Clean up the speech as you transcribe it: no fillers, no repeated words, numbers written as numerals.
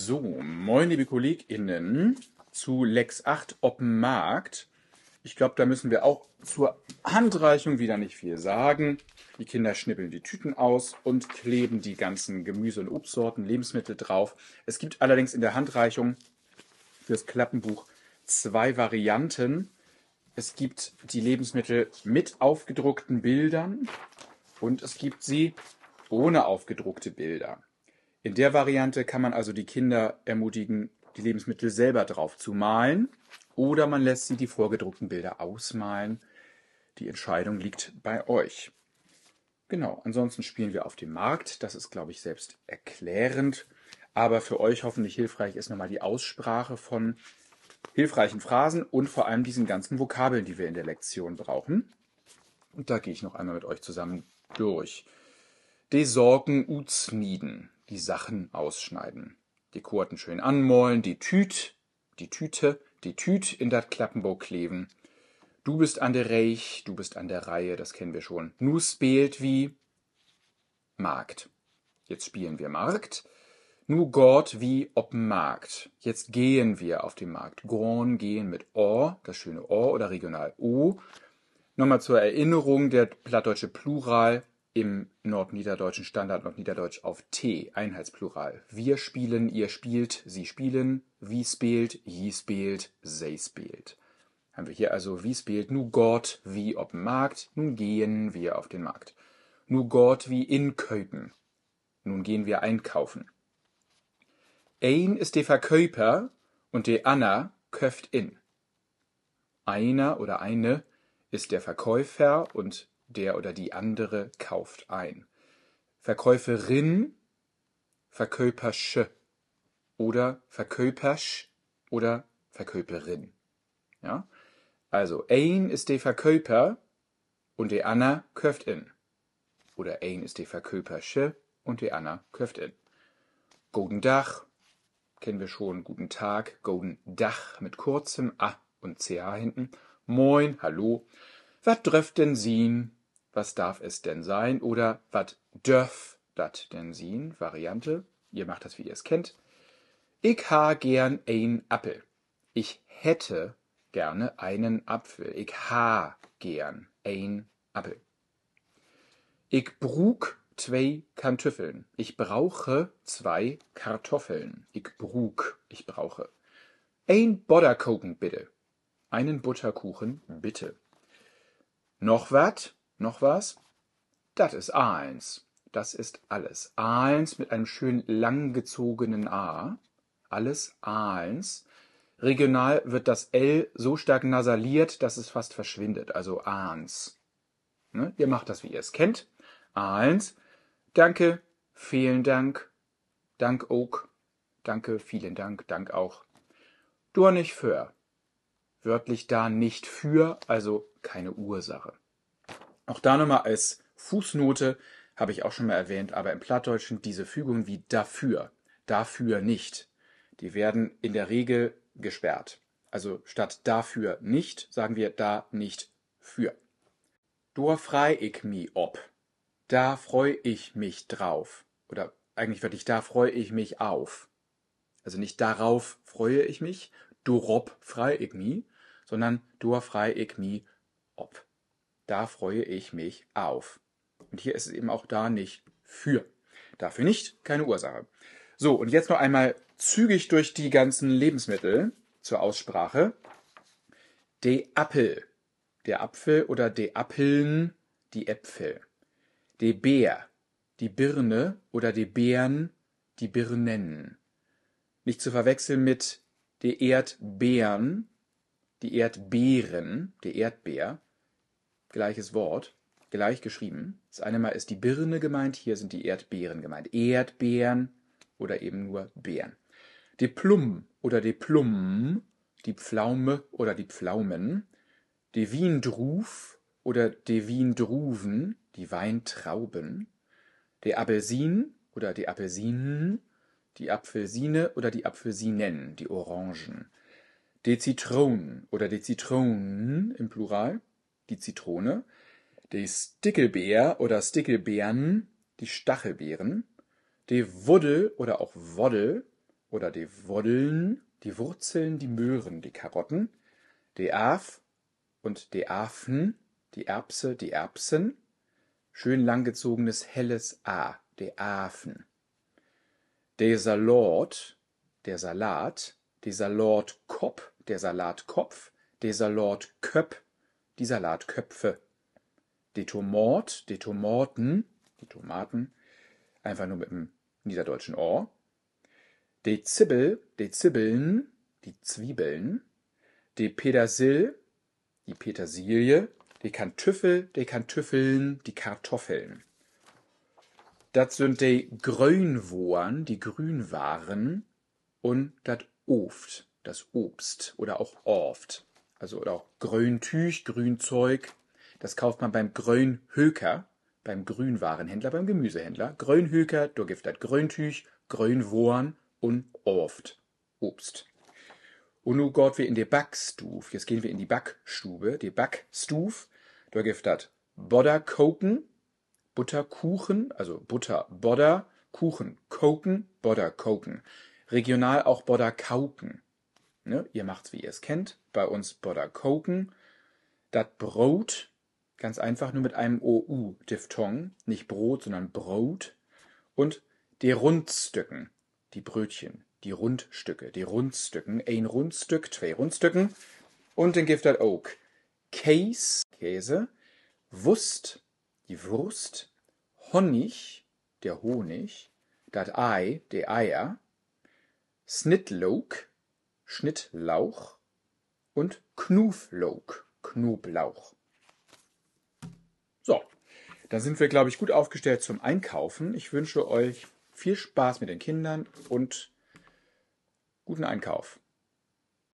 So, moin liebe KollegInnen zu Lex 8 Open Markt. Ich glaube, da müssen wir auch zur Handreichung wieder nicht viel sagen. Die Kinder schnippeln die Tüten aus und kleben die ganzen Gemüse- und Obstsorten, Lebensmittel drauf. Es gibt allerdings in der Handreichung fürs Klappenbuch 2 Varianten. Es gibt die Lebensmittel mit aufgedruckten Bildern und es gibt sie ohne aufgedruckte Bilder. In der Variante kann man also die Kinder ermutigen, die Lebensmittel selber drauf zu malen, oder man lässt sie die vorgedruckten Bilder ausmalen. Die Entscheidung liegt bei euch. Genau, ansonsten spielen wir auf dem Markt. Das ist, glaube ich, selbst erklärend. Aber für euch hoffentlich hilfreich ist nochmal die Aussprache von hilfreichen Phrasen und vor allem diesen ganzen Vokabeln, die wir in der Lektion brauchen. Und da gehe ich noch einmal mit euch zusammen durch. Die Sorgen utsnieden, die Sachen ausschneiden. Die Kurten schön anmalen, die Tüte in dat Klappenbuch kleben. Du bist an der Reich, du bist an der Reihe, das kennen wir schon. Nu spielt wie Markt. Jetzt spielen wir Markt. Nu Gott wie ob'n Markt. Jetzt gehen wir auf den Markt. Gorn gehen mit O, das schöne O oder regional O. Nochmal zur Erinnerung, der plattdeutsche Plural im nordniederdeutschen Standard Nordniederdeutsch auf T, Einheitsplural. Wir spielen, ihr spielt, sie spielen, wie spielt, je spielt, sei spielt. Haben wir hier also wie spielt, nu Gott wie ob'n Markt, nun gehen wir auf den Markt. Nu Gott wie inköpen, nun gehen wir einkaufen. Ein ist der Verkäuper und der Anna köft in. Einer oder eine ist der Verkäufer und der oder die andere kauft ein. Verkäuferin, Verkäupersche oder Verkäupersch oder Verkäuperin. Ja? Also, ein ist der Verkäuper und der Anna köft in. Oder ein ist der Verkäupersche und der Anna köft in. Guten Dach, kennen wir schon, guten Tag, guten Dach mit kurzem A und CH hinten. Moin, hallo. Was dröft denn sien? Was darf es denn sein? Oder was dörf dat denn sien? Variante. Ihr macht das, wie ihr es kennt. Ich ha gern ein Appel. Ich hätte gerne einen Apfel. Ich ha gern ein Appel. Ich brug 2 Kartoffeln. Ich brauche 2 Kartoffeln. Ich brauche. Ein Butterkuchen, bitte. Einen Butterkuchen, bitte. Noch was? Noch was? Das ist A1. Das ist alles. A1 mit einem schön langgezogenen A. Alles A1. Regional wird das L so stark nasaliert, dass es fast verschwindet. Also A1. Ne? Ihr macht das, wie ihr es kennt. A1. Danke, vielen Dank. Dank auch. Danke, vielen Dank. Dank auch. Du nicht für. Wörtlich da nicht für, also keine Ursache. Auch da nochmal als Fußnote, habe ich auch schon mal erwähnt, aber im Plattdeutschen diese Fügungen wie dafür, dafür nicht, die werden in der Regel gesperrt. Also statt dafür nicht, sagen wir da nicht für. Da freu ich mi ob. Da freu ich mich drauf. Oder eigentlich wörtlich, da freu ich mich auf. Also nicht darauf freue ich mich, dorob freu ich mi, sondern da freu ich mi ob. Da freue ich mich auf. Und hier ist es eben auch da nicht für. Dafür nicht, keine Ursache. So, und jetzt noch einmal zügig durch die ganzen Lebensmittel zur Aussprache. De Appel, der Apfel oder de Appeln, die Äpfel. De Bär, die Birne oder de Beeren, die Birnen. Nicht zu verwechseln mit de Erdbeeren, die Erdbeeren, der Erdbeer. Gleiches Wort, gleich geschrieben. Das eine Mal ist die Birne gemeint, hier sind die Erdbeeren gemeint. Erdbeeren oder eben nur Beeren. Die Plum oder die Plum, die Pflaume oder die Pflaumen. Die Wiendruf oder die Wiendruven, die Weintrauben. Die Apelsin oder die Apelsinen, die Apfelsine oder die Apfelsinen, die Orangen. Die Zitronen oder die Zitronen im Plural, die Zitrone, die Stickelbeer oder Stickelbeeren, die Stachelbeeren, die Wuddel oder auch Woddel, oder die Woddeln, die Wurzeln, die Möhren, die Karotten, die Aaf und die Aafen, die Erbse, die Erbsen, schön langgezogenes helles A, die Aafen. Der Salat, der Salatkopf, der Salatkopf, der Salatköp, die Salatköpfe. Die Tomat, die Tomaten, einfach nur mit dem niederdeutschen O. Die Zibbel, die Zibbeln, die Zwiebeln. Die Petersil, die Petersilie. Die Kartoffel, die Kartoffeln, die Kartoffeln. Das sind die Grünwohren, die Grünwaren und das Oft, das Obst oder auch Orft. Also oder auch Grüntüch, Grünzeug. Das kauft man beim Grünhöker, beim Grünwarenhändler, beim Gemüsehändler. Grünhöker, da gibt das Grüntüch, Grünwohren und Orft, Obst. Und nun gehen wir in die Backstuf. Jetzt gehen wir in die Backstube, die Backstuf. Da gibt das Bodderkoken, Butterkuchen, also Butter, Bodder, Kuchen, Koken, Bodder, Koken. Regional auch Bodder Kauken. Ne? Ihr macht's, wie ihr es kennt. Bei uns Bodder Koken. Das Brot, ganz einfach nur mit einem OU-Diphthong. Nicht Brot, sondern Brot. Und die Rundstücken, die Brötchen, die Rundstücke, die Rundstücken. Ein Rundstück, zwei Rundstücken. Und dann gibt das auch Käse, Wurst, die Wurst, Honig, der Honig, das Ei, die Eier, Snittlauch, Schnittlauch und Knuflauch, Knoblauch. So, dann sind wir, glaube ich, gut aufgestellt zum Einkaufen. Ich wünsche euch viel Spaß mit den Kindern und guten Einkauf.